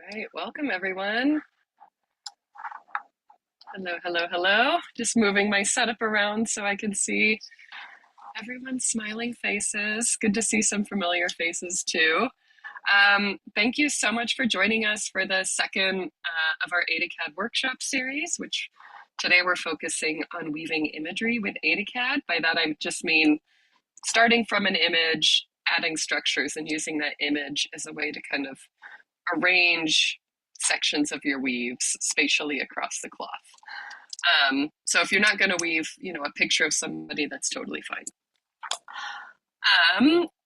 Right, welcome everyone. Hello, hello, hello. Just moving my setup around so I can see everyone's smiling faces. Good to see some familiar faces too. Thank you so much for joining us for the second of our AdaCAD workshop series, which today we're focusing on weaving imagery with AdaCAD. By that I just mean starting from an image, adding structures, and using that image as a way to kind of arrange sections of your weaves spatially across the cloth. So if you're not going to weave, a picture of somebody, that's totally fine.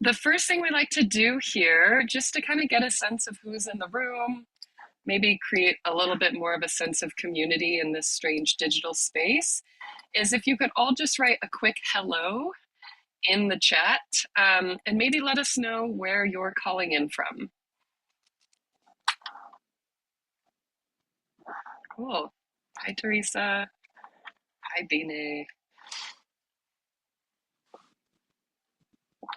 The first thing we like to do here, just to kind of get a sense of who's in the room, maybe create a little bit more of a sense of community in this strange digital space, is if you could all just write a quick hello in the chat, and maybe let us know where you're calling in from. Cool. Hi, Teresa. Hi, Bine. All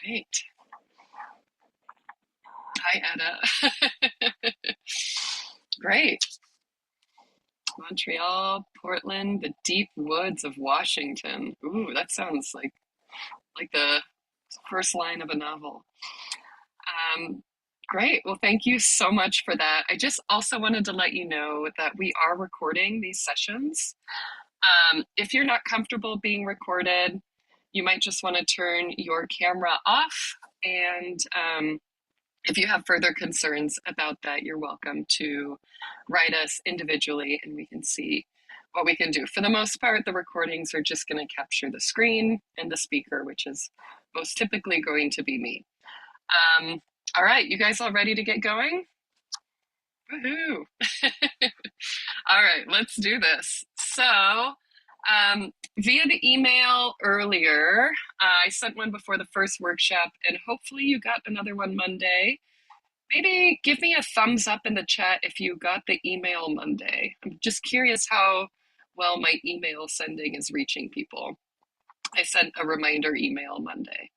right. Hi, Etta. Great. Montreal, Portland, the deep woods of Washington. Ooh, that sounds like the first line of a novel. Great. Well, thank you so much for that. I just also wanted to let you know that we are recording these sessions. If you're not comfortable being recorded, you might just want to turn your camera off. And if you have further concerns about that, you're welcome to write us individually and we can see what we can do. For the most part, the recordings are just going to capture the screen and the speaker, which is most typically going to be me. All right, you guys all ready to get going? Woohoo! All right, let's do this. So, via the email earlier, I sent one before the first workshop, and hopefully you got another one Monday. Maybe give me a thumbs up in the chat if you got the email Monday. I'm just curious how well my email sending is reaching people. I sent a reminder email Monday.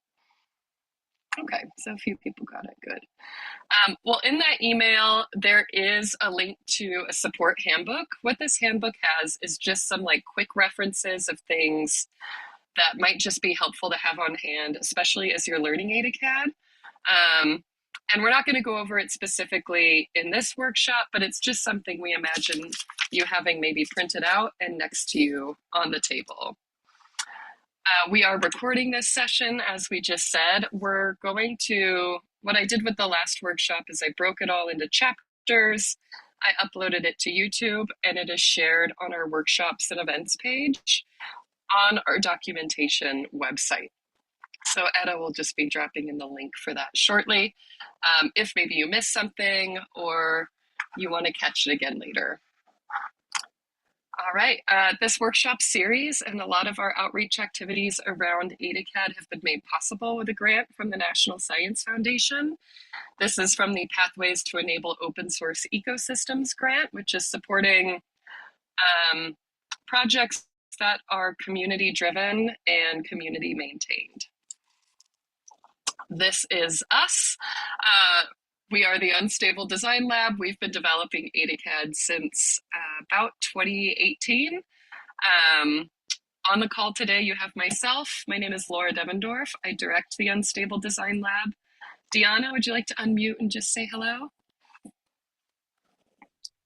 Okay, so a few people got it, good. Well, in that email, there is a link to a support handbook. What this handbook has is just some quick references of things that might just be helpful to have on hand, especially as you're learning AdaCAD. And we're not going to go over it specifically in this workshop, but it's just something we imagine you having maybe printed out and next to you on the table. We are recording this session, as we just said. We're going to, what I did with the last workshop is I broke it all into chapters. I uploaded it to YouTube, and it is shared on our workshops and events page on our documentation website. So Etta will just be dropping in the link for that shortly, if maybe you missed something or you want to catch it again later. All right, this workshop series and a lot of our outreach activities around AdaCAD have been made possible with a grant from the National Science Foundation. This is from the Pathways to Enable Open Source Ecosystems grant, which is supporting projects that are community driven and community maintained. This is us. We are the Unstable Design Lab. We've been developing AdaCAD since about 2018. On the call today, you have myself. My name is Laura Devendorf. I direct the Unstable Design Lab. Deanna, would you like to unmute and just say hello?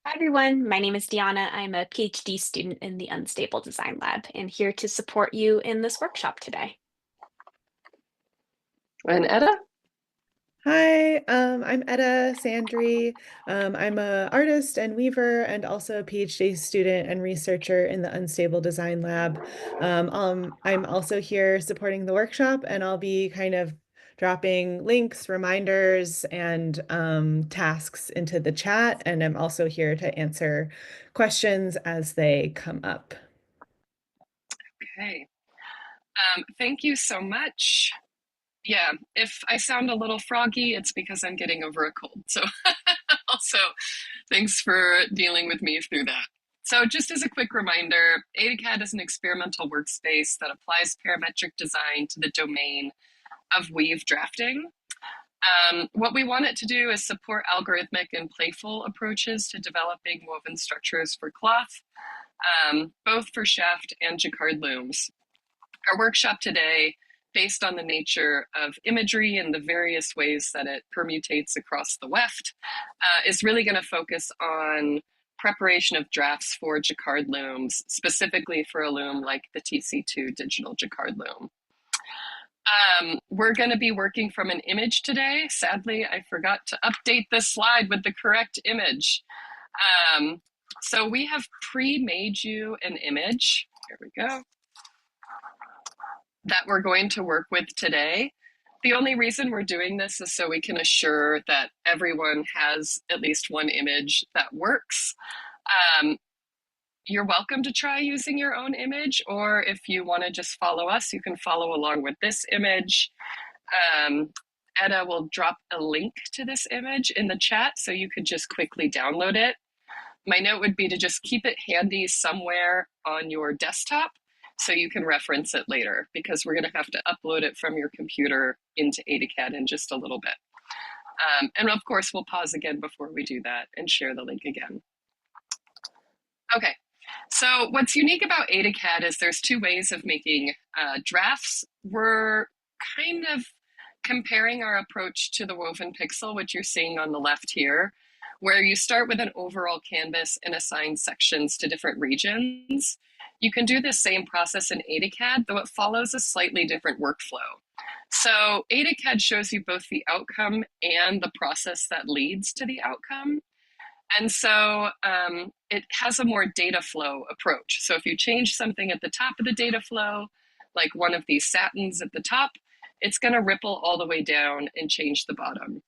Hi, everyone. My name is Deanna. I'm a PhD student in the Unstable Design Lab and here to support you in this workshop today. And Etta? Hi, I'm Etta Sandry. I'm an artist and weaver and also a PhD student and researcher in the Unstable Design Lab. I'm also here supporting the workshop, and I'll be kind of dropping links, reminders, and tasks into the chat. And I'm also here to answer questions as they come up. Okay. Thank you so much. Yeah, if I sound a little froggy, it's because I'm getting over a cold. So also, thanks for dealing with me through that. So just as a quick reminder, AdaCAD is an experimental workspace that applies parametric design to the domain of weave drafting. What we want it to do is support algorithmic and playful approaches to developing woven structures for cloth, both for shaft and jacquard looms. Our workshop today, based on the nature of imagery and the various ways that it permutates across the weft, is really going to focus on preparation of drafts for jacquard looms, specifically for a loom like the TC2 digital jacquard loom. We're going to be working from an image today. Sadly, I forgot to update this slide with the correct image. So we have pre-made you an image. Here we go. That we're going to work with today. The only reason we're doing this is so we can assure that everyone has at least one image that works. You're welcome to try using your own image, or if you want to just follow us, you can follow along with this image. Etta will drop a link to this image in the chat so you could just quickly download it. My note would be to just keep it handy somewhere on your desktop so you can reference it later, because we're going to have to upload it from your computer into AdaCAD in just a little bit. And of course, we'll pause again before we do that and share the link again. Okay. So what's unique about AdaCAD is there's two ways of making drafts. We're kind of comparing our approach to the woven pixel, which you're seeing on the left here, where you start with an overall canvas and assign sections to different regions. You can do the same process in AdaCAD, though it follows a slightly different workflow. So AdaCAD shows you both the outcome and the process that leads to the outcome. And so it has a more data flow approach. So if you change something at the top of the data flow, like one of these satins at the top, it's going to ripple all the way down and change the bottom.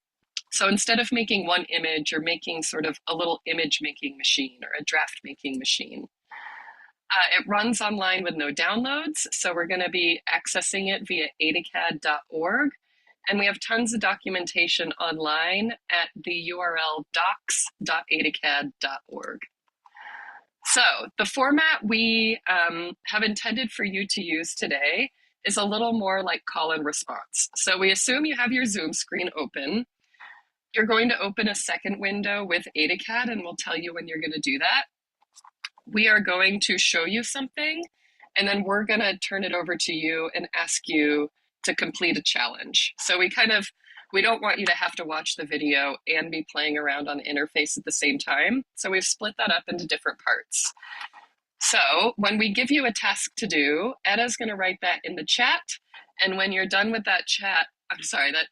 So instead of making one image, you're making sort of a little image making machine or a draft making machine. It runs online with no downloads, so we're going to be accessing it via adacad.org. And we have tons of documentation online at the URL docs.adacad.org. So the format we have intended for you to use today is a little more like call and response. So we assume you have your Zoom screen open. You're going to open a second window with AdaCAD, and we'll tell you when you're going to do that. We are going to show you something, and then we're going to turn it over to you and ask you to complete a challenge. So we don't want you to have to watch the video and be playing around on the interface at the same time. So we've split that up into different parts. So when we give you a task to do, Etta's going to write that in the chat. And when you're done with that that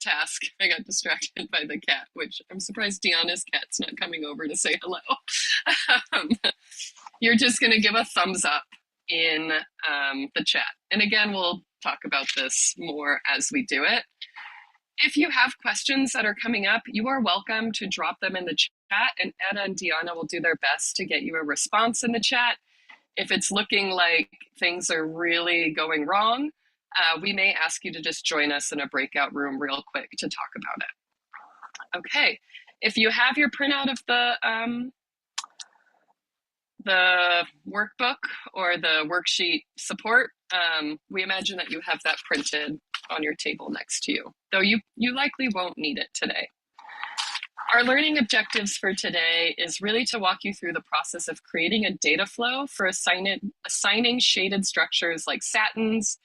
task, I got distracted by the cat, which I'm surprised Deanna's cat's not coming over to say hello. You're just going to give a thumbs up in the chat. And again, we'll talk about this more as we do it. If you have questions that are coming up, you are welcome to drop them in the chat, and Etta and Deanna will do their best to get you a response in the chat. If it's looking like things are really going wrong, we may ask you to just join us in a breakout room real quick to talk about it. Okay, if you have your printout of the workbook or the worksheet support, we imagine that you have that printed on your table next to you, though you likely won't need it today. Our learning objectives for today is really to walk you through the process of creating a data flow for assigning shaded structures like satins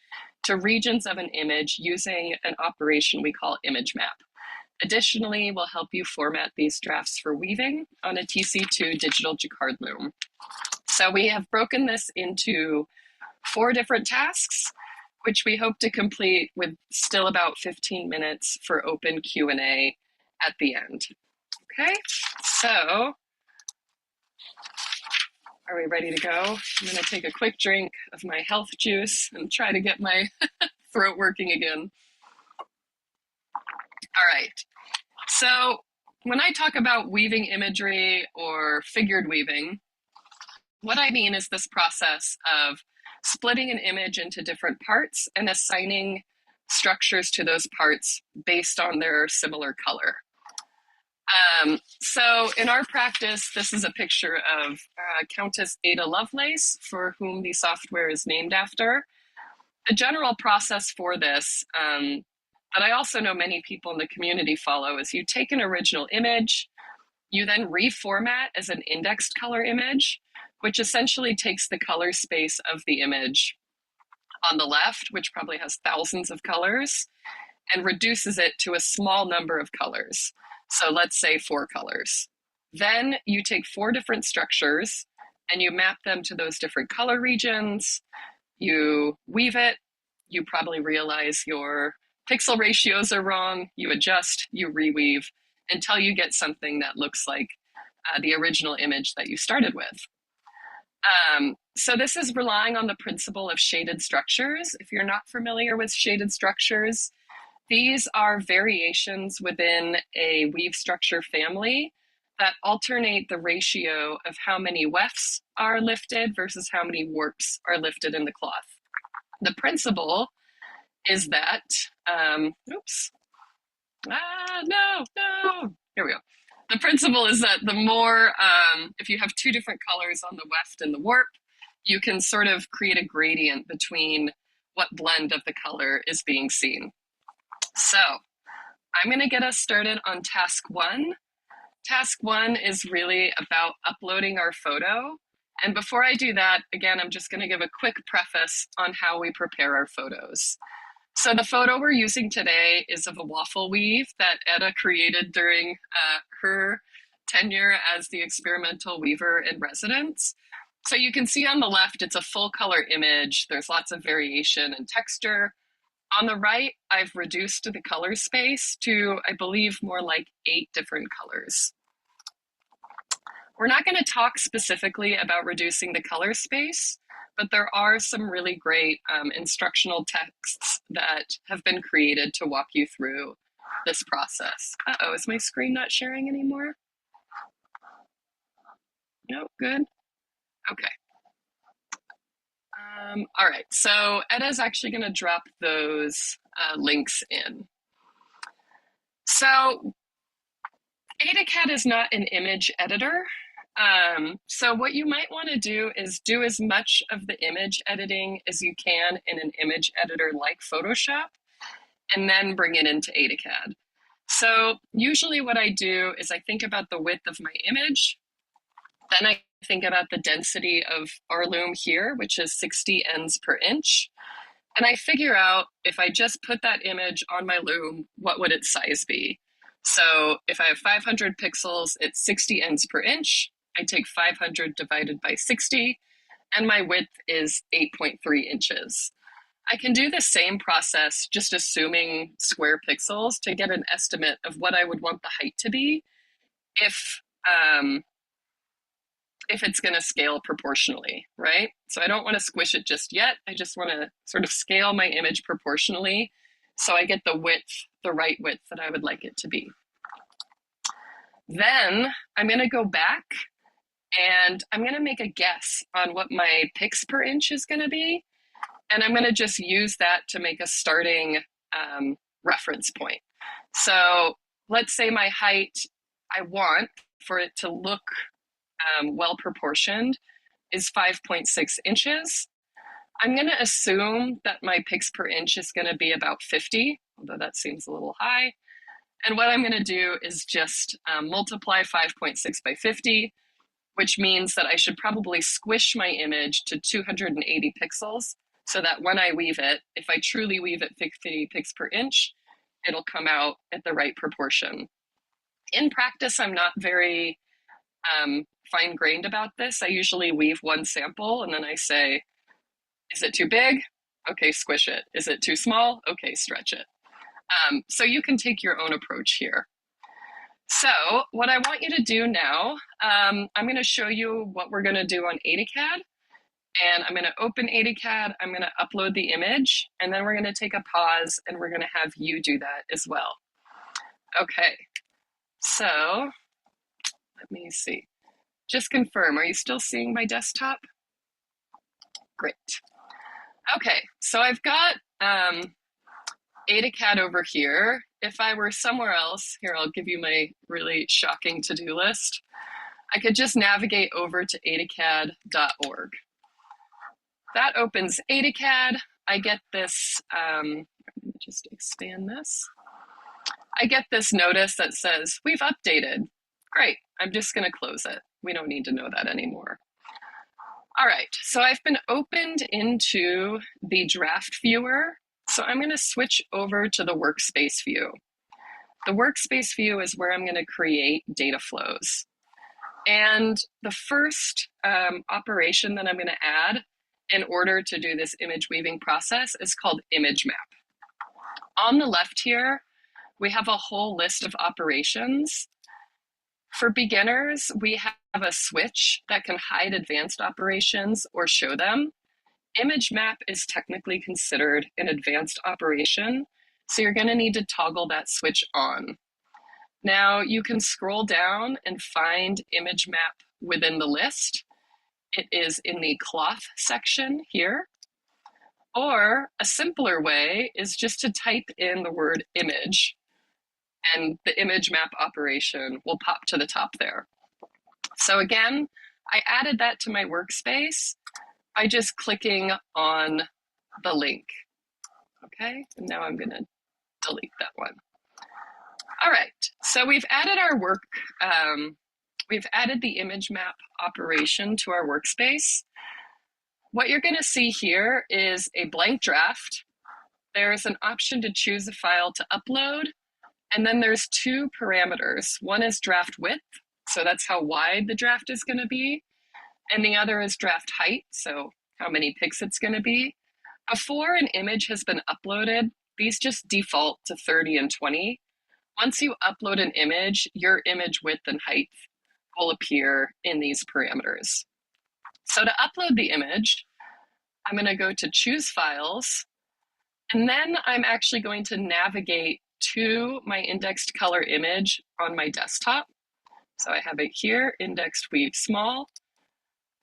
to regions of an image using an operation we call image map. Additionally, we'll help you format these drafts for weaving on a TC2 digital jacquard loom. So we have broken this into 4 different tasks, which we hope to complete with still about 15 minutes for open Q&A at the end. Okay, so are we ready to go? I'm going to take a quick drink of my health juice and try to get my throat working again. All right, so when I talk about weaving imagery or figured weaving, what I mean is this process of splitting an image into different parts and assigning structures to those parts based on their similar color. So in our practice, this is a picture of Countess Ada Lovelace, for whom the software is named after. The general process for this, that I also know many people in the community follow is you take an original image, you then reformat as an indexed color image, which essentially takes the color space of the image on the left, which probably has thousands of colors, and reduces it to a small number of colors. So let's say 4 colors. Then you take 4 different structures and you map them to those different color regions. You weave it. You probably realize your pixel ratios are wrong. You adjust, you reweave until you get something that looks like the original image that you started with. So this is relying on the principle of shaded structures. If you're not familiar with shaded structures, these are variations within a weave structure family that alternate the ratio of how many wefts are lifted versus how many warps are lifted in the cloth. The principle is that, here we go. The principle is that the more, if you have 2 different colors on the weft and the warp, you can sort of create a gradient between what blend of the color is being seen. So I'm going to get us started on task 1. Task 1 is really about uploading our photo. And before I do that, again, I'm just going to give a quick preface on how we prepare our photos. So the photo we're using today is of a waffle weave that Eda created during her tenure as the experimental weaver in residence. So you can see on the left, it's a full color image. There's lots of variation and texture. On the right, I've reduced the color space to, I believe, more like 8 different colors. We're not going to talk specifically about reducing the color space, but there are some really great instructional texts that have been created to walk you through this process. Uh-oh, is my screen not sharing anymore? No, good. Okay. All right, so Eda's actually going to drop those links in. So AdaCAD is not an image editor. So what you might want to do is do as much of the image editing as you can in an image editor like Photoshop, and then bring it into AdaCAD. So usually what I do is I think about the width of my image, then I think about the density of our loom here, which is 60 ends per inch. And I figure out if I just put that image on my loom, what would its size be? So if I have 500 pixels, it's 60 ends per inch. I take 500 divided by 60, and my width is 8.3 inches. I can do the same process, just assuming square pixels, to get an estimate of what I would want the height to be if it's going to scale proportionally, right? So I don't want to squish it just yet. I just want to sort of scale my image proportionally so I get the width, the right width that I would like it to be. Then I'm going to go back and I'm going to make a guess on what my pix per inch is going to be. And I'm going to just use that to make a starting reference point. So let's say my height, I want for it to look well proportioned, is 5.6 inches. I'm going to assume that my pix per inch is going to be about 50, although that seems a little high. And what I'm going to do is just multiply 5.6 by 50, which means that I should probably squish my image to 280 pixels so that when I weave it, if I truly weave at 50 pix per inch, it'll come out at the right proportion. In practice, I'm not very fine-grained about this. I usually weave one sample and then I say, is it too big? Okay, squish it. Is it too small? Okay, stretch it. So you can take your own approach here. So what I want you to do now, I'm going to show you what we're going to do on AdaCAD. And I'm going to open AdaCAD, I'm going to upload the image, and then we're going to take a pause and we're going to have you do that as well. Okay, so let me see. Just confirm, are you still seeing my desktop? Great. Okay, so I've got AdaCAD over here. If I were somewhere else, here I'll give you my really shocking to-do list. I could just navigate over to adacad.org. That opens AdaCAD. I get this I'm gonna just expand this. I get this notice that says, we've updated. Great, I'm just gonna close it. We don't need to know that anymore. All right, so I've been opened into the draft viewer. So I'm gonna switch over to the workspace view. The workspace view is where I'm gonna create data flows. And the first operation that I'm gonna add in order to do this image weaving process is called image map. On the left here, we have a whole list of operations. For beginners, we have a switch that can hide advanced operations or show them. Image map is technically considered an advanced operation, so you're going to need to toggle that switch on. Now you can scroll down and find image map within the list. It is in the cloth section here. Or a simpler way is just to type in the word image, and the image map operation will pop to the top there. So again, I added that to my workspace by just clicking on the link. Okay, and now I'm gonna delete that one. All right, so we've added our we've added the image map operation to our workspace. What you're gonna see here is a blank draft. There's an option to choose a file to upload, and then there's two parameters. One is draft width, so that's how wide the draft is gonna be, and the other is draft height, so how many pics it's gonna be. Before an image has been uploaded, these just default to 30 and 20. Once you upload an image, your image width and height will appear in these parameters. So to upload the image, I'm gonna go to choose files, and then I'm actually going to navigate to my indexed color image on my desktop. So I have it here, indexed weave small.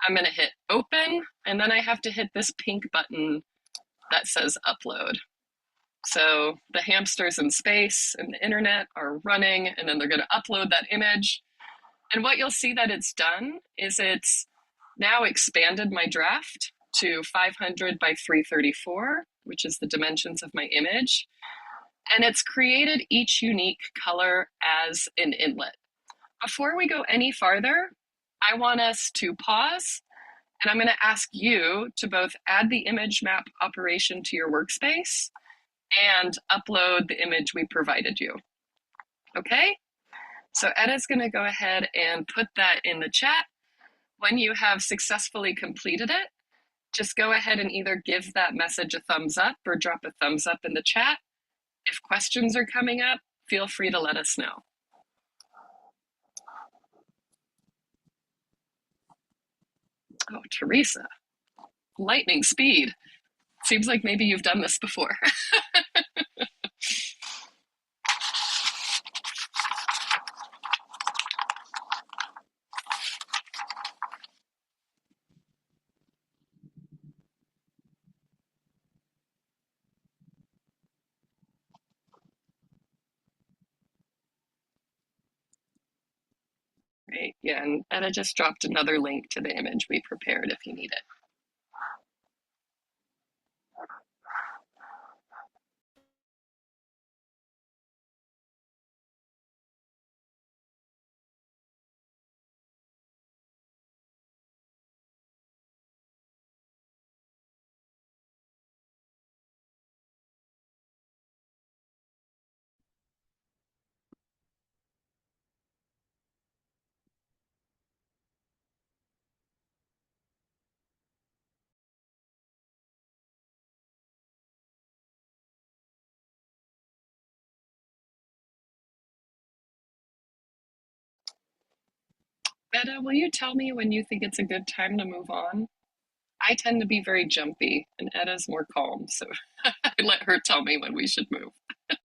I'm gonna hit open, and then I have to hit this pink button that says upload. So the hamsters in space and the internet are running, and then they're gonna upload that image. And what you'll see that it's done is it's now expanded my draft to 500 by 334, which is the dimensions of my image. And it's created each unique color as an inlet. Before we go any farther, I want us to pause, and I'm gonna ask you to both add the image map operation to your workspace and upload the image we provided you. Okay? So Edda's gonna go ahead and put that in the chat. When you have successfully completed it, just go ahead and either give that message a thumbs up or drop a thumbs up in the chat. If questions are coming up, feel free to let us know. Oh, Teresa, lightning speed. Seems like maybe you've done this before. Great, yeah, and I just dropped another link to the image we prepared if you need it. Betta, will you tell me when you think it's a good time to move on? I tend to be very jumpy, and Edda's more calm, so I let her tell me when we should move. And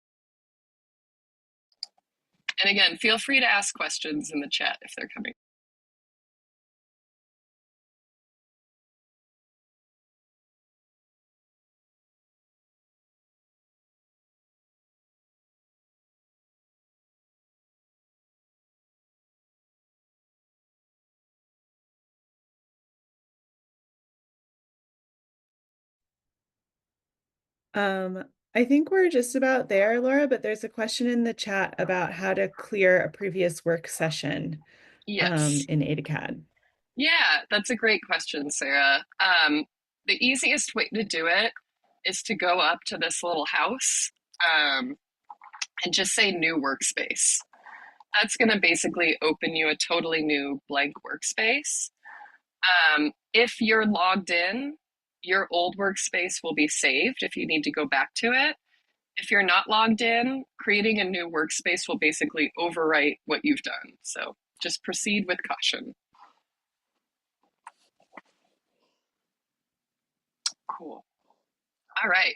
again, feel free to ask questions in the chat if they're coming. I think we're just about there, Laura, but there's a question in the chat about how to clear a previous work session Yes. in AdaCAD. Yeah, that's a great question, Sarah. The easiest way to do it is to go up to this little house um, and just say new workspace. That's going to basically open you a totally new blank workspace. If you're logged in, your old workspace will be saved if you need to go back to it. If you're not logged in, creating a new workspace will basically overwrite what you've done. So just proceed with caution. Cool. All right.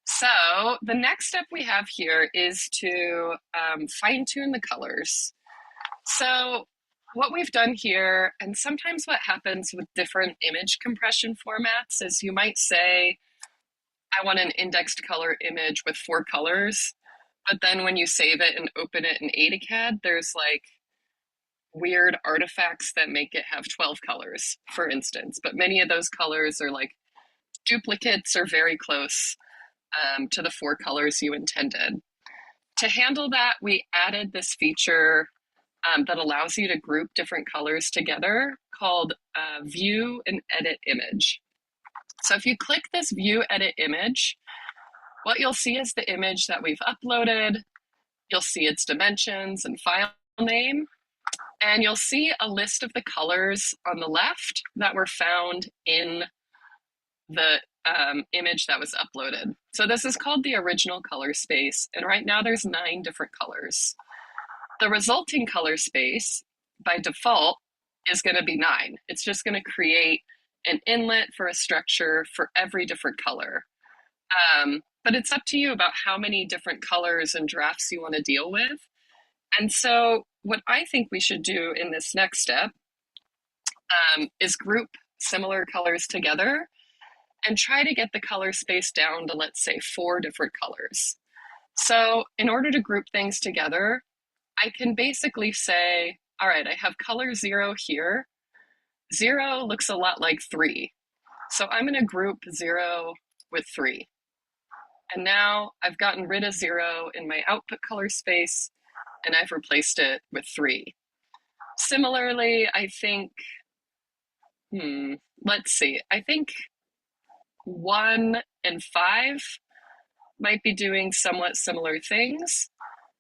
So the next step we have here is to fine tune the colors. So what we've done here, and sometimes what happens with different image compression formats is you might say, I want an indexed color image with 4 colors, but then when you save it and open it in AdaCAD, there's like weird artifacts that make it have 12 colors, for instance. But many of those colors are like duplicates or very close to the 4 colors you intended. To handle that, we added this feature that allows you to group different colors together called View and Edit Image. So if you click this View Edit Image, what you'll see is the image that we've uploaded. You'll see its dimensions and file name, and you'll see a list of the colors on the left that were found in the image that was uploaded. So this is called the original color space, and right now there's 9 different colors. The resulting color space, by default, is going to be 9. It's just going to create an inlet for a structure for every different color. But it's up to you about how many different colors and drafts you want to deal with. And so what I think we should do in this next step is group similar colors together and try to get the color space down to, let's say, 4 different colors. So in order to group things together, I can basically say, all right, I have color 0 here. 0 looks a lot like 3. So I'm going to group 0 with 3. And now I've gotten rid of 0 in my output color space, and I've replaced it with 3. Similarly, I think, let's see, I think 1 and 5 might be doing somewhat similar things.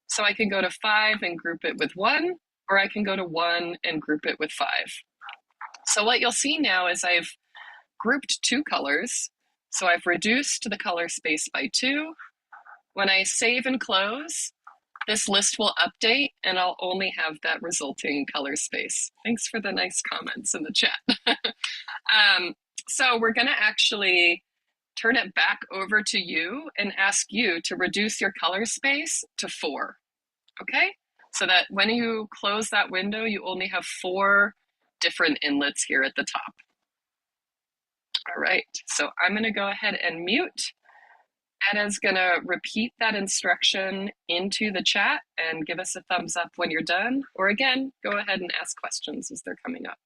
So I can go to 5 and group it with 1, or I can go to 1 and group it with 5. So what you'll see now is I've grouped 2 colors. So I've reduced the color space by 2. When I save and close, this list will update and I'll only have that resulting color space. Thanks for the nice comments in the chat. So we're going to actually turn it back over to you and ask you to reduce your color space to 4. Okay? So that when you close that window, you only have 4 different inlets here at the top. All right, so I'm going to go ahead and mute. Anna's going to repeat that instruction into the chat and give us a thumbs up when you're done. Or again, go ahead and ask questions as they're coming up.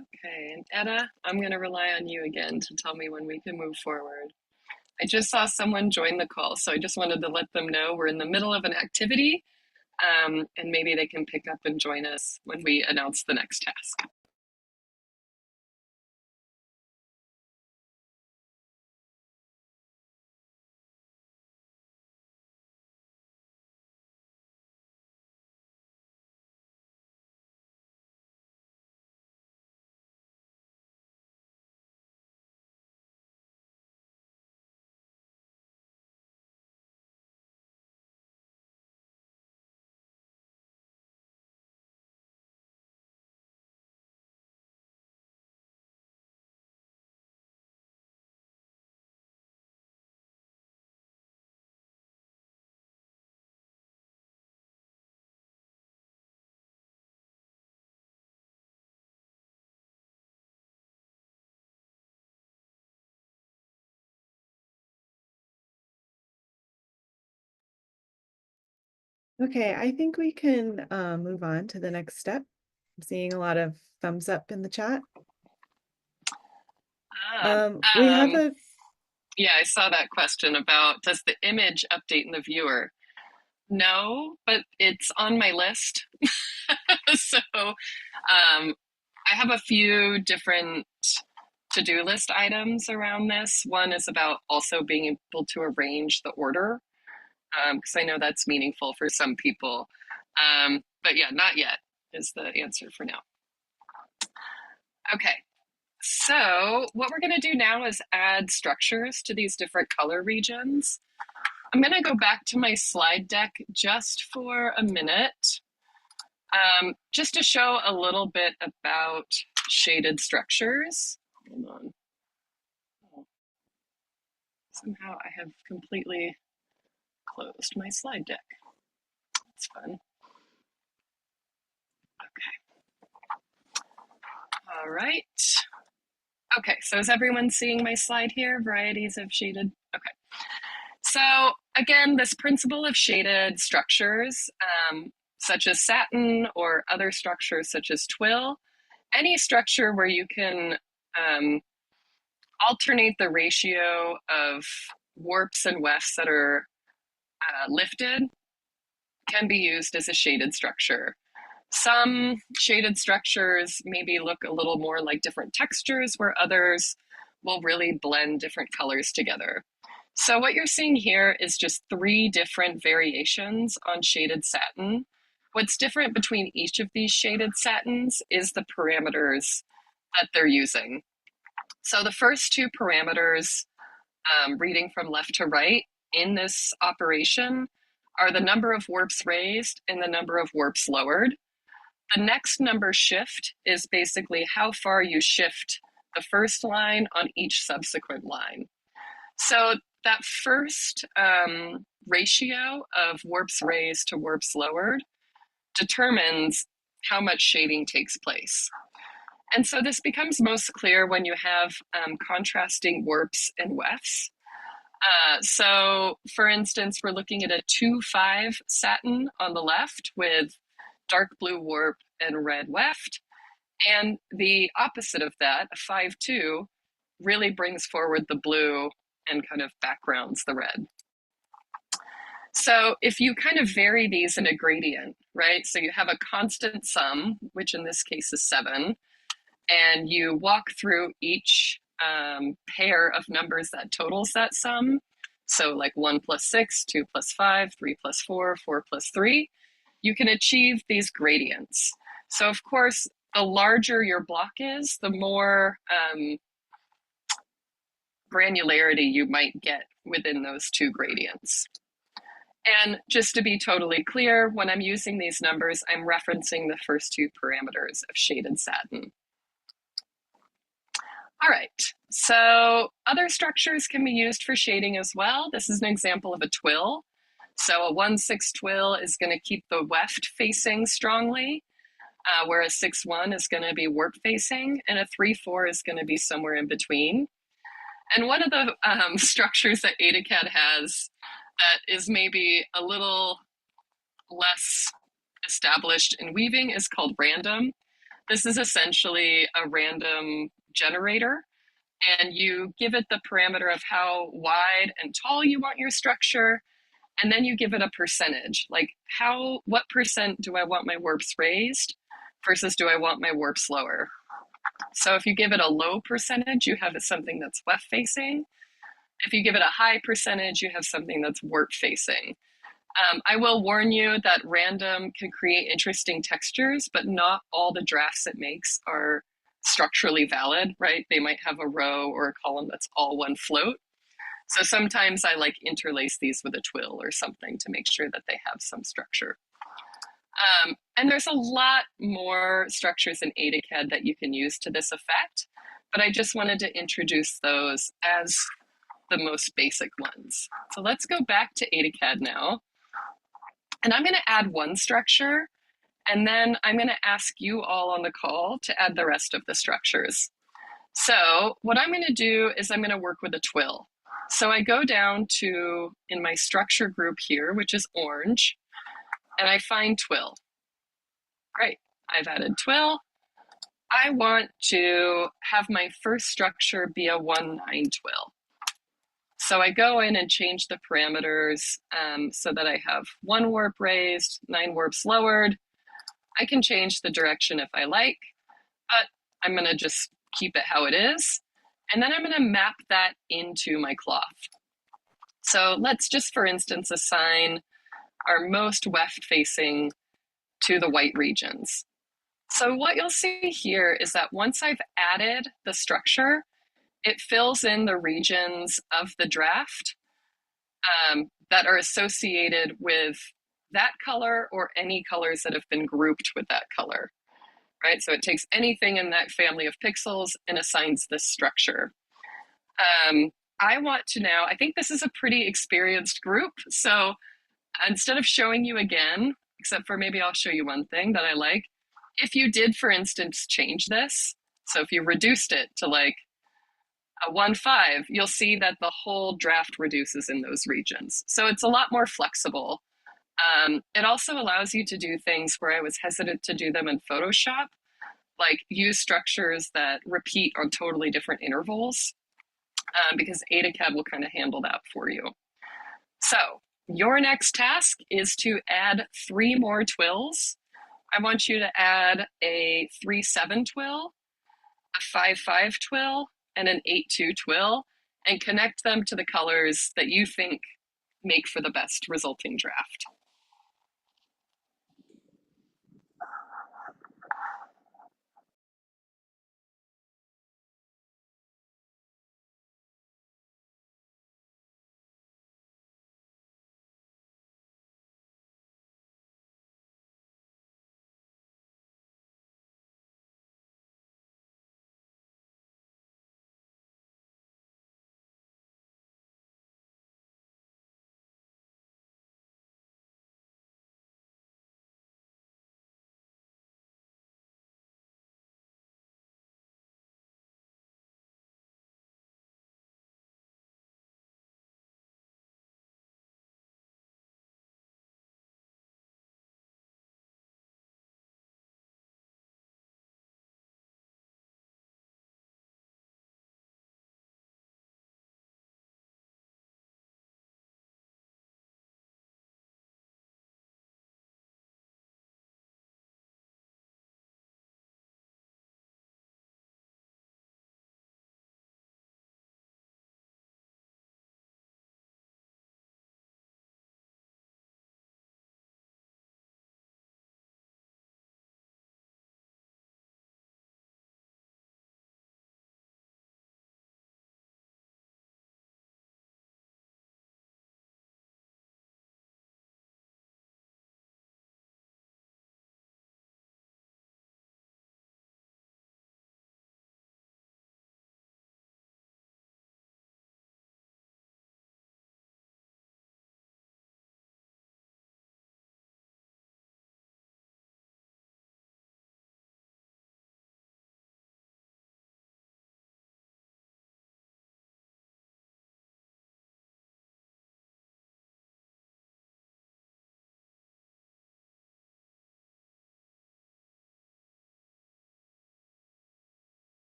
Okay, and Etta, I'm going to rely on you again to tell me when we can move forward. I just saw someone join the call, so I just wanted to let them know we're in the middle of an activity, and maybe they can pick up and join us when we announce the next task. Okay, I think we can move on to the next step. I'm seeing a lot of thumbs up in the chat. We have a Yeah, I saw that question about does the image update in the viewer? No, but it's on my list. So I have a few different to-do list items around this. One is about also being able to arrange the order, because I know that's meaningful for some people. But yeah, not yet is the answer for now. Okay, so what we're going to do now is add structures to these different color regions. I'm going to go back to my slide deck just for a minute, just to show a little bit about shaded structures. Hold on. Somehow I have completely closed my slide deck. That's fun. Okay. All right. Okay, so is everyone seeing my slide here? Varieties of shaded. Okay. So again, this principle of shaded structures, such as satin or other structures such as twill, any structure where you can alternate the ratio of warps and wefts that are lifted can be used as a shaded structure. Some shaded structures maybe look a little more like different textures, where others will really blend different colors together. So what you're seeing here is just 3 different variations on shaded satin. What's different between each of these shaded satins is the parameters that they're using. So the first 2 parameters, reading from left to right in this operation, are the number of warps raised and the number of warps lowered. The next number shift is basically how far you shift the first line on each subsequent line. So that first ratio of warps raised to warps lowered determines how much shading takes place. And so this becomes most clear when you have contrasting warps and wefts. So for instance, we're looking at a 2-5 satin on the left with dark blue warp and red weft. And the opposite of that, a 5-2, really brings forward the blue and kind of backgrounds the red. So if you kind of vary these in a gradient, right? So you have a constant sum, which in this case is 7, and you walk through each pair of numbers that totals that sum. So like 1 plus 6, 2 plus 5, 3 plus 4, 4 plus 3, you can achieve these gradients. So of course, the larger your block is, the more granularity you might get within those 2 gradients. And just to be totally clear, when I'm using these numbers, I'm referencing the first 2 parameters of shaded satin. All right, so other structures can be used for shading as well. This is an example of a twill. So a 1-6 twill is going to keep the weft facing strongly, where a 6-1 is going to be warp facing, and a 3-4 is going to be somewhere in between. And one of the structures that AdaCAD has that is maybe a little less established in weaving is called random. This is essentially a random generator, and you give it the parameter of how wide and tall you want your structure, and then you give it a percentage, like what percent do I want my warps raised versus do I want my warps lower. So if you give it a low percentage, you have something that's weft facing. If you give it a high percentage, you have something that's warp facing. I will warn you that random can create interesting textures, but not all the drafts it makes are structurally valid, right? They might have a row or a column that's all one float. So sometimes I like interlace these with a twill or something to make sure that they have some structure. And there's a lot more structures in AdaCAD that you can use to this effect, but I just wanted to introduce those as the most basic ones. So let's go back to AdaCAD now. And I'm going to add one structure, and then I'm going to ask you all on the call to add the rest of the structures. So what I'm going to do is I'm going to work with a twill. So I go down to, in my structure group here, which is orange, and I find twill. Great, I've added twill. I want to have my first structure be a 1-9 twill. So I go in and change the parameters so that I have 1 warp raised, 9 warps lowered. I can change the direction if I like, but I'm going to just keep it how it is. And then I'm going to map that into my cloth. So let's just, for instance, assign our most weft facing to the white regions. So what you'll see here is that once I've added the structure, it fills in the regions of the draft that are associated with that color or any colors that have been grouped with that color, right? So it takes anything in that family of pixels and assigns this structure. I want to now, I think this is a pretty experienced group, so instead of showing you again, except for maybe I'll show you one thing that I like, if you did, for instance, change this, so if you reduced it to like a 1-5, you'll see that the whole draft reduces in those regions. So it's a lot more flexible. It also allows you to do things where I was hesitant to do them in Photoshop, like use structures that repeat on totally different intervals, because AdaCAD will kind of handle that for you. So your next task is to add 3 more twills. I want you to add a 3-7 twill, a 5-5 twill, and an 8-2 twill, and connect them to the colors that you think make for the best resulting draft.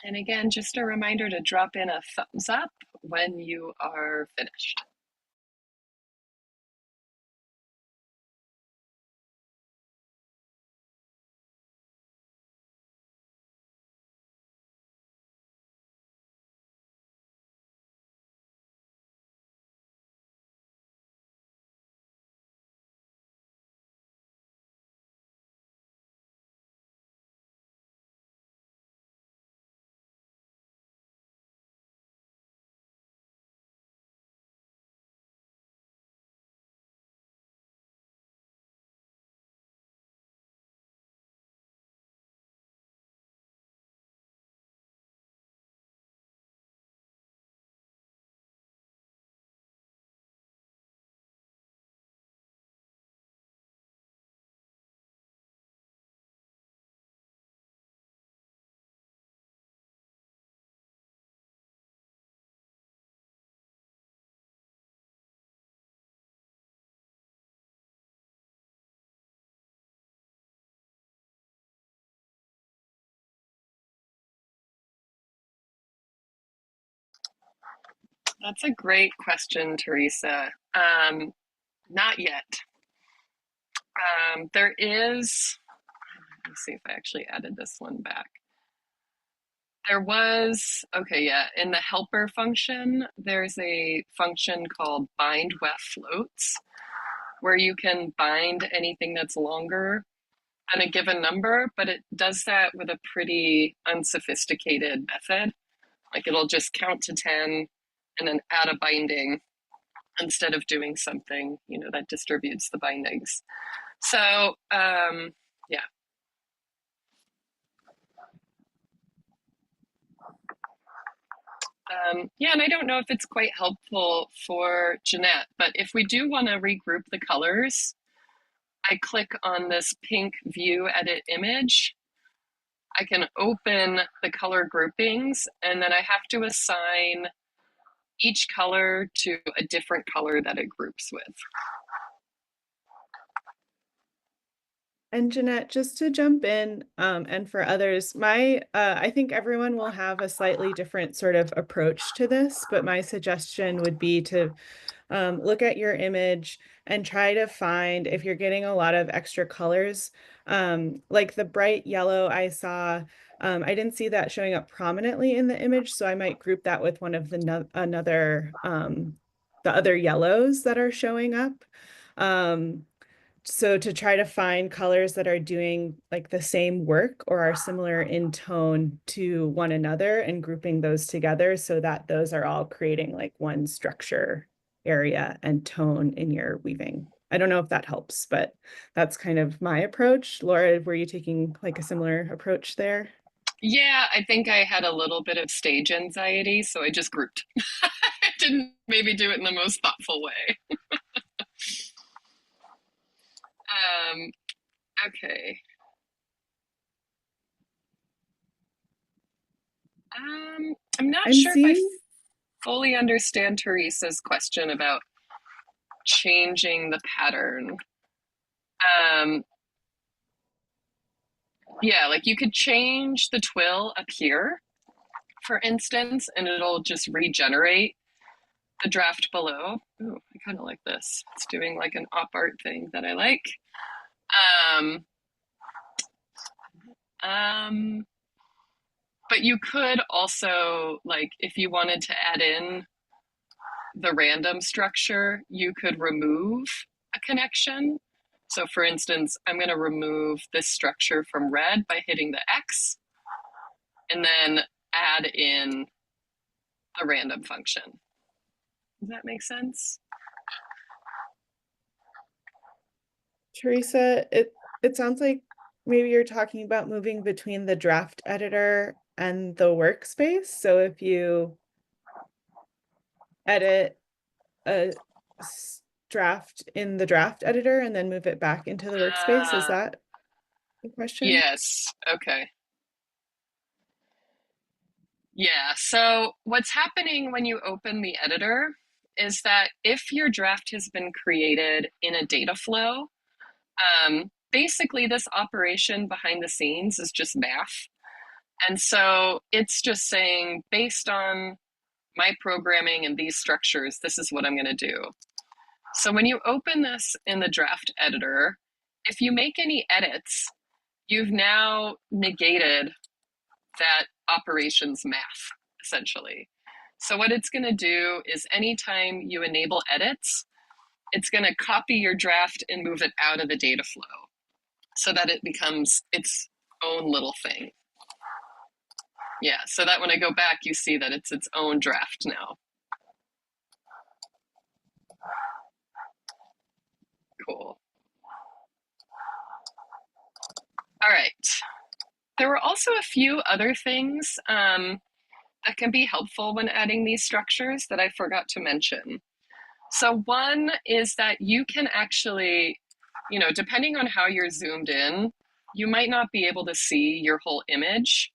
And again, just a reminder to drop in a thumbs up when you are finished. That's a great question, Teresa. Not yet. There is, let me see if I actually added this one back. There was, okay, yeah, in the helper function, there's a function called bind wef floats where you can bind anything that's longer than a given number, but it does that with a pretty unsophisticated method. Like it'll just count to 10 and then add a binding instead of doing something, that distributes the bindings. So, yeah. Yeah, and I don't know if it's quite helpful for Jeanette, but if we do want to regroup the colors, I click on this pink view edit image. I can open the color groupings, and then I have to assign each color to a different color that it groups with. And Jeanette, just to jump in, and for others, I think everyone will have a slightly different sort of approach to this, but my suggestion would be to look at your image and try to find if you're getting a lot of extra colors, like the bright yellow I saw. I didn't see that showing up prominently in the image, so I might group that with one of the other yellows that are showing up. So to try to find colors that are doing like the same work or are similar in tone to one another and grouping those together so that those are all creating like one structure, area, and tone in your weaving. I don't know if that helps, but that's kind of my approach. Laura, were you taking like a similar approach there? Yeah, I think I had a little bit of stage anxiety, so I just grouped. I didn't maybe do it in the most thoughtful way. Okay. I'm not I'm sure if I seeing fully understand Teresa's question about changing the pattern. Um, yeah, like you could change the twill up here, for instance, and it'll just regenerate the draft below. Ooh, I kind of like this. It's doing like an op art thing that I like. Um, um, but you could also, like, if you wanted to add in the random structure, you could remove a connection. So for instance, I'm going to remove this structure from red by hitting the X and then add in the random function. Does that make sense? Teresa, it sounds like maybe you're talking about moving between the draft editor and the workspace. So if you edit a draft in the draft editor and then move it back into the workspace, is that the question? Yes. Okay. Yeah. So what's happening when you open the editor is that if your draft has been created in a data flow, basically this operation behind the scenes is just math. And so it's just saying, based on my programming and these structures, this is what I'm going to do. So when you open this in the draft editor, if you make any edits, you've now negated that operations math, essentially. So what it's going to do is anytime you enable edits, it's going to copy your draft and move it out of the data flow so that it becomes its own little thing. Yeah, so that when I go back, you see that it's its own draft now. Cool. All right. There were also a few other things that can be helpful when adding these structures that I forgot to mention. So one is that you can actually, depending on how you're zoomed in, you might not be able to see your whole image.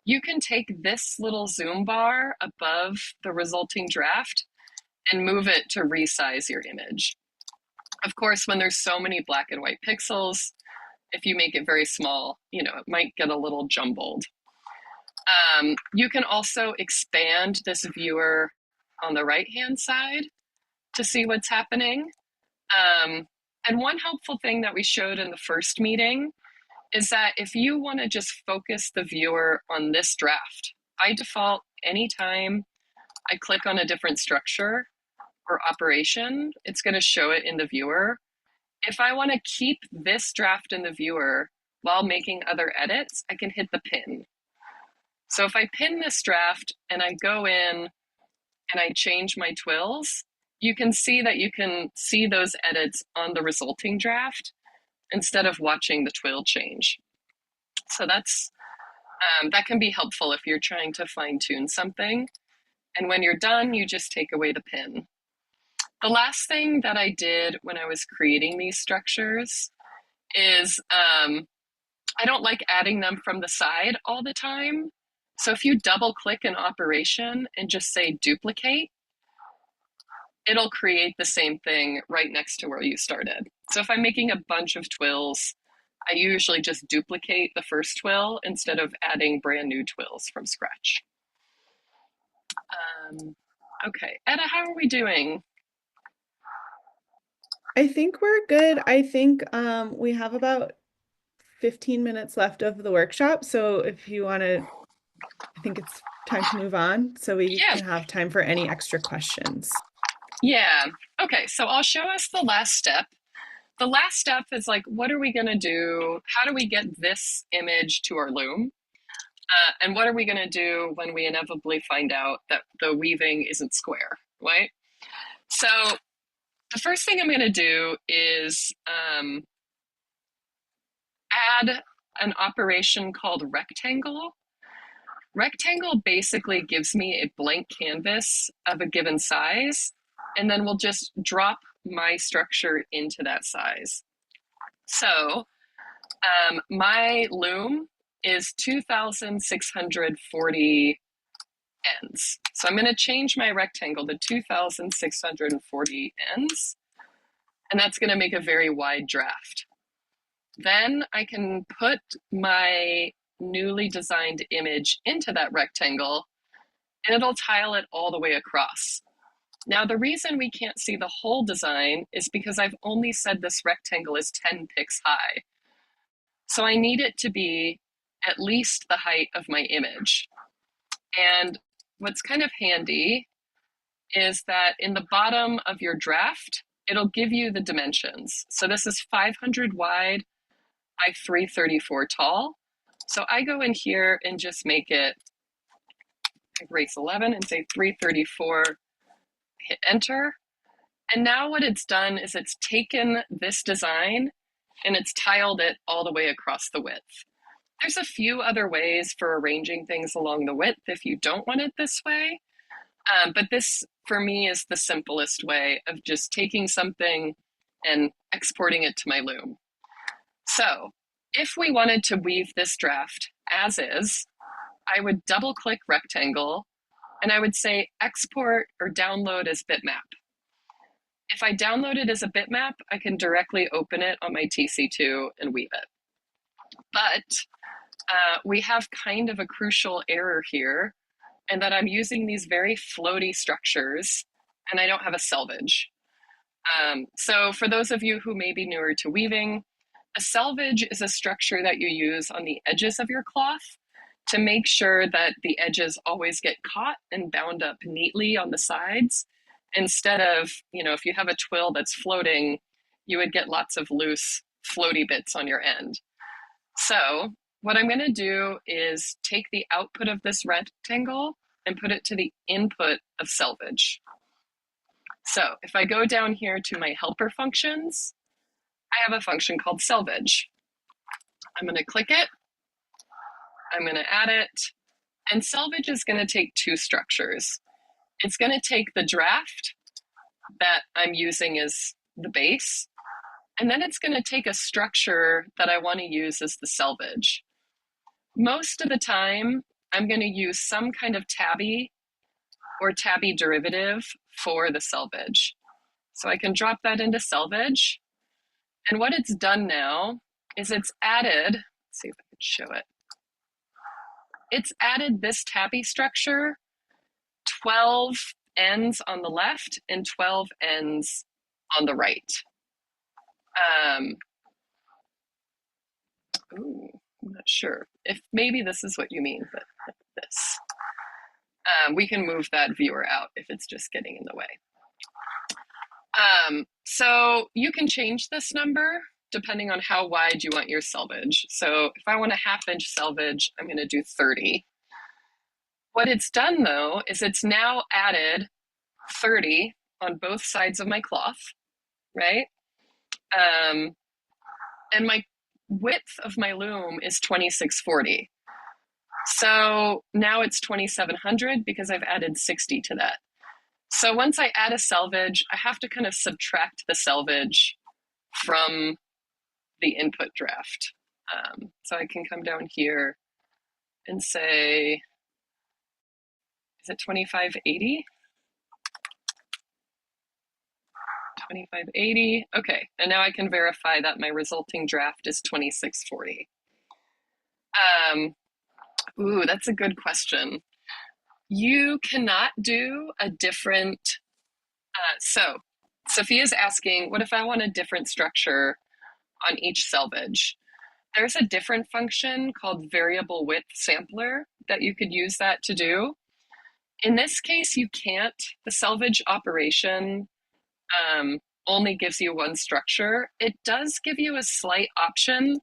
You can take this little zoom bar above the resulting draft and move it to resize your image. Of course, when there's so many black and white pixels, if you make it very small, it might get a little jumbled. You can also expand this viewer on the right-hand side to see what's happening. And one helpful thing that we showed in the first meeting is that if you want to just focus the viewer on this draft, by default, anytime I click on a different structure or operation, it's going to show it in the viewer. If I want to keep this draft in the viewer while making other edits, I can hit the pin. So if I pin this draft and I go in and I change my twills, you can see that you can see those edits on the resulting draft instead of watching the twill change. So that can be helpful if you're trying to fine tune something. And when you're done, you just take away the pin. The last thing that I did when I was creating these structures is I don't like adding them from the side all the time. So if you double click an operation and just say duplicate, it'll create the same thing right next to where you started. So if I'm making a bunch of twills, I usually just duplicate the first twill instead of adding brand new twills from scratch. Okay, Etta, how are we doing? I think we're good. I think we have about 15 minutes left of the workshop. So if you want to, I think it's time to move on so we can have time for any extra questions. Yeah, okay, so I'll show us the last step. The last step is like, what are we going to do? How do we get this image to our loom? And what are we going to do when we inevitably find out that the weaving isn't square, right? So the first thing I'm going to do is add an operation called rectangle. Rectangle basically gives me a blank canvas of a given size, and then we'll just drop my structure into that size. So my loom is 2,640 ends. So I'm going to change my rectangle to 2,640 ends, and that's going to make a very wide draft. Then I can put my newly designed image into that rectangle, and it'll tile it all the way across. Now, the reason we can't see the whole design is because I've only said this rectangle is 10 pixels high. So I need it to be at least the height of my image. And what's kind of handy is that in the bottom of your draft, it'll give you the dimensions. So this is 500 wide by 334 tall. So I go in here and just make it, erase 11 and say 334, hit enter. And now what it's done is it's taken this design and it's tiled it all the way across the width. There's a few other ways for arranging things along the width if you don't want it this way. But this, for me, is the simplest way of just taking something and exporting it to my loom. So if we wanted to weave this draft as is, I would double click rectangle and I would say export or download as bitmap. If I download it as a bitmap, I can directly open it on my TC2 and weave it. But we have kind of a crucial error here, and that I'm using these very floaty structures and I don't have a selvage. So for those of you who may be newer to weaving, a selvage is a structure that you use on the edges of your cloth to make sure that the edges always get caught and bound up neatly on the sides, instead of, if you have a twill that's floating, you would get lots of loose floaty bits on your end. So what I'm going to do is take the output of this rectangle and put it to the input of selvage. So if I go down here to my helper functions, I have a function called selvage. I'm going to click it. I'm going to add it. And selvage is going to take two structures. It's going to take the draft that I'm using as the base, and then it's going to take a structure that I want to use as the selvage. Most of the time, I'm going to use some kind of tabby or tabby derivative for the selvage. So I can drop that into selvage. And what it's done now is it's added, let's see if I can show it. It's added this tabby structure, 12 ends on the left and 12 ends on the right. Ooh, I'm not sure if maybe this is what you mean, but this. We can move that viewer out if it's just getting in the way. So you can change this number depending on how wide you want your selvage. So if I want a 1/2 inch selvage, I'm going to do 30. What it's done though is it's now added 30 on both sides of my cloth, right? And my width of my loom is 2640. So now it's 2700 because I've added 60 to that. So once I add a selvage, I have to kind of subtract the selvage from the input draft. So I can come down here and say, is it 2580? 2580, okay. And now I can verify that my resulting draft is 2640. Ooh, that's a good question. You cannot do a different, so Sophia's asking, what if I want a different structure on each selvage? There's a different function called variable width sampler that you could use that to do. In this case, you can't. The selvage operation only gives you one structure. It does give you a slight option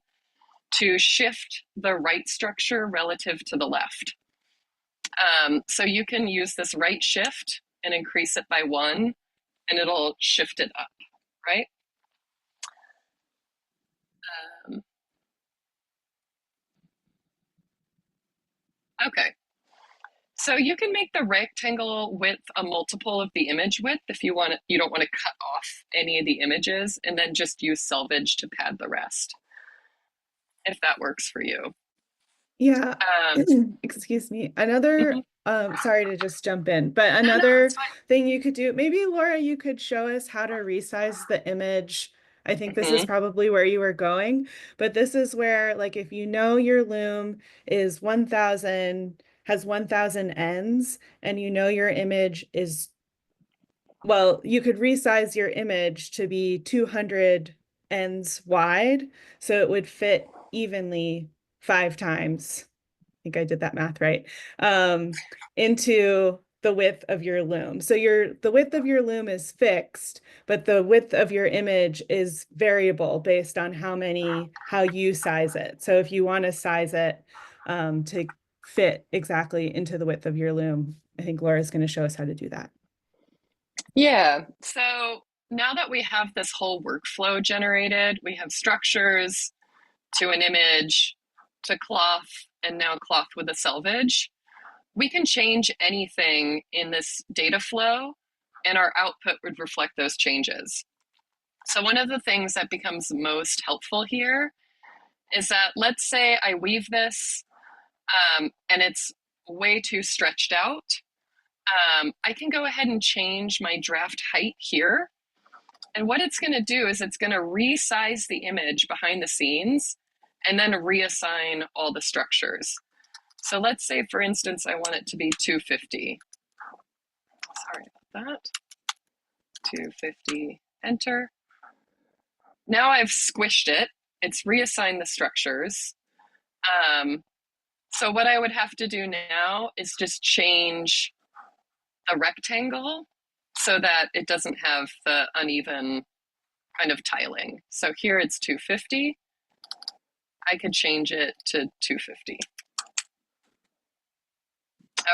to shift the right structure relative to the left. So you can use this right shift and increase it by 1, and it'll shift it up, right? Okay. So you can make the rectangle width a multiple of the image width if you want. You don't want to cut off any of the images, and then just use selvage to pad the rest, if that works for you. Yeah. Excuse me. Another, sorry to just jump in, but another thing you could do, maybe Laura, you could show us how to resize the image. I think this is probably where you were going, but this is where, like, if you know your loom is 1000, has 1000 ends, and you know your image is, well, you could resize your image to be 200 ends wide, so it would fit evenly 5 times. I think I did that math right, into the width of your loom. So the width of your loom is fixed, but the width of your image is variable based on how you size it. So if you want to size it to fit exactly into the width of your loom, I think Laura's going to show us how to do that. Yeah, so now that we have this whole workflow generated, we have structures to an image to cloth, and now cloth with a selvage, we can change anything in this data flow and our output would reflect those changes. So one of the things that becomes most helpful here is that, let's say I weave this and it's way too stretched out. I can go ahead and change my draft height here. And what it's going to do is it's going to resize the image behind the scenes, and then reassign all the structures. So let's say, for instance, I want it to be 250. Sorry about that. 250, enter. Now I've squished it. It's reassigned the structures. So what I would have to do now is just change the rectangle so that it doesn't have the uneven kind of tiling. So here it's 250. I could change it to 250.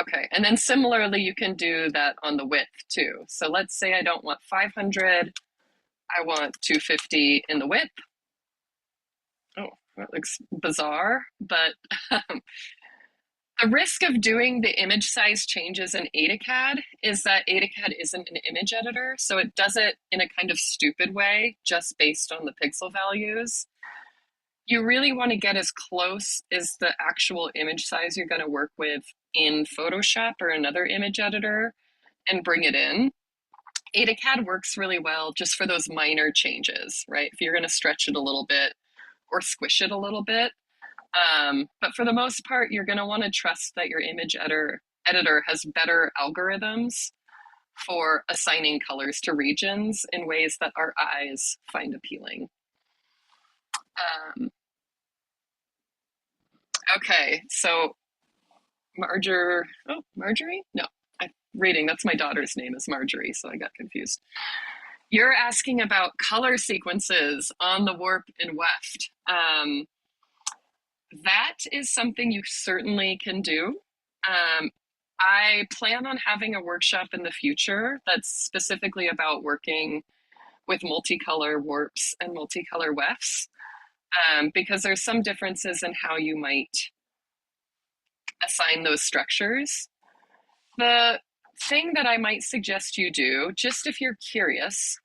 Okay, and then similarly, you can do that on the width too. So let's say I don't want 500, I want 250 in the width. Oh, that looks bizarre, but the risk of doing the image size changes in AdaCAD is that AdaCAD isn't an image editor, so it does it in a kind of stupid way, just based on the pixel values. You really want to get as close as the actual image size you're going to work with in Photoshop or another image editor and bring it in. AdaCAD works really well just for those minor changes, right? If you're going to stretch it a little bit or squish it a little bit. But for the most part, you're going to want to trust that your image editor has better algorithms for assigning colors to regions in ways that our eyes find appealing. Okay, so Marjorie? No, I'm reading, that's my daughter's name is Marjorie, so I got confused. You're asking about color sequences on the warp and weft. That is something you certainly can do. I plan on having a workshop in the future that's specifically about working with multicolor warps and multicolor wefts, because there's some differences in how you might assign those structures. The thing that I might suggest you do, just if you're curious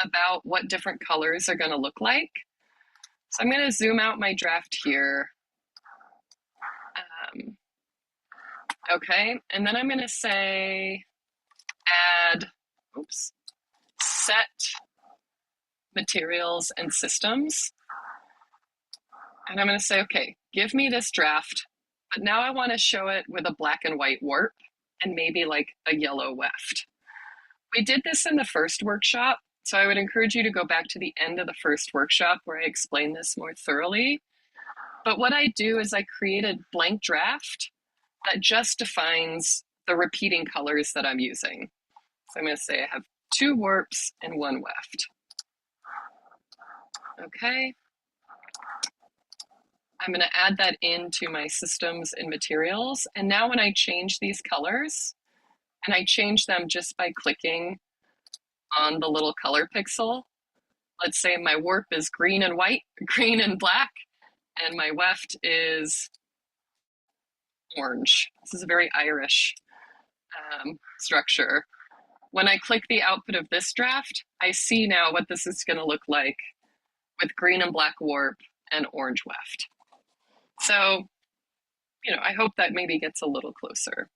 about what different colors are going to look like. So I'm going to zoom out my draft here. Okay, and then I'm going to say set materials and systems. And I'm going to say, okay, give me this draft, but now I want to show it with a black and white warp and maybe like a yellow weft. We did this in the first workshop, so I would encourage you to go back to the end of the first workshop where I explain this more thoroughly. But what I do is I create a blank draft that just defines the repeating colors that I'm using. So I'm going to say I have 2 warps and 1 weft. Okay. I'm going to add that into my systems and materials. And now when I change these colors, and I change them just by clicking on the little color pixel, let's say my warp is green and white, green and black, and my weft is orange. This is a very Irish structure. When I click the output of this draft, I see now what this is going to look like with green and black warp and orange weft. So, you know, I hope that maybe gets a little closer.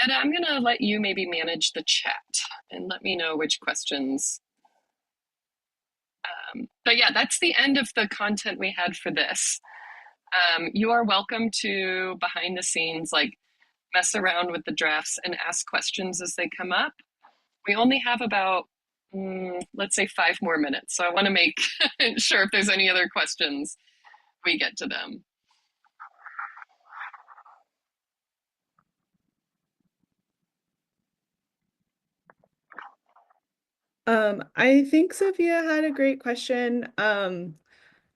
And I'm going to let you maybe manage the chat and let me know which questions. But yeah, that's the end of the content we had for this. You are welcome to, behind the scenes, like mess around with the drafts and ask questions as they come up. We only have about, let's say 5 more minutes. So I want to make sure if there's any other questions, we get to them. I think Sophia had a great question.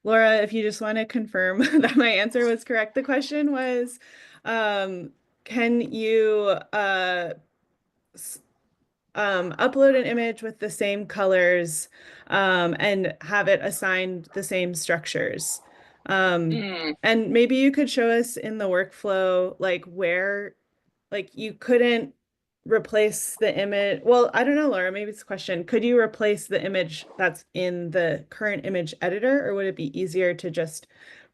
Laura, if you just want to confirm that my answer was correct. The question was, can you upload an image with the same colors and have it assigned the same structures? And maybe you could show us in the workflow, like where, like you couldn't replace the image. Well, I don't know, Laura, maybe it's a question. Could you replace the image that's in the current image editor, or would it be easier to just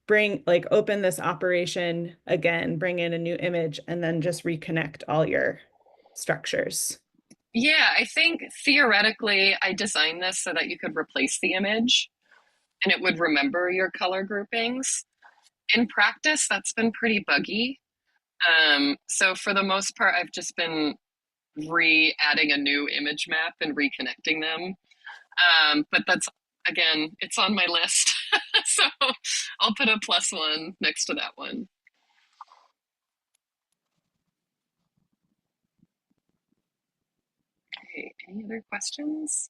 open this operation again, bring in a new image, and then just reconnect all your structures? Yeah, I think theoretically I designed this so that you could replace the image and it would remember your color groupings. In practice, that's been pretty buggy. So for the most part, I've just been re-adding a new image map and reconnecting them. But that's, again, it's on my list. So I'll put a +1 next to that one. Okay, any other questions?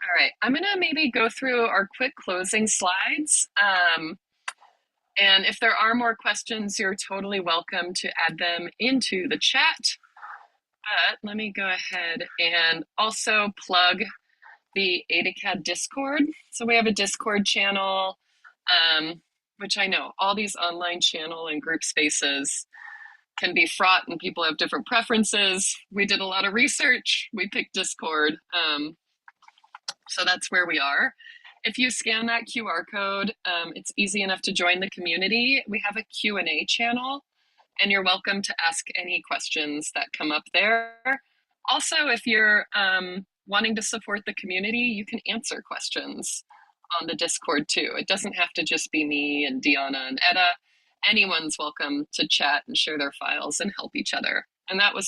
All right, I'm gonna maybe go through our quick closing slides. And if there are more questions, you're totally welcome to add them into the chat. But let me go ahead and also plug the AdaCAD Discord. So we have a Discord channel, which I know all these online channel and group spaces can be fraught and people have different preferences. We did a lot of research. We picked Discord. So that's where we are. If you scan that QR code, it's easy enough to join the community. We have a Q&A channel, and you're welcome to ask any questions that come up there. Also, if you're wanting to support the community, you can answer questions on the Discord too. It doesn't have to just be me and Deanna and Etta. Anyone's welcome to chat and share their files and help each other. And that was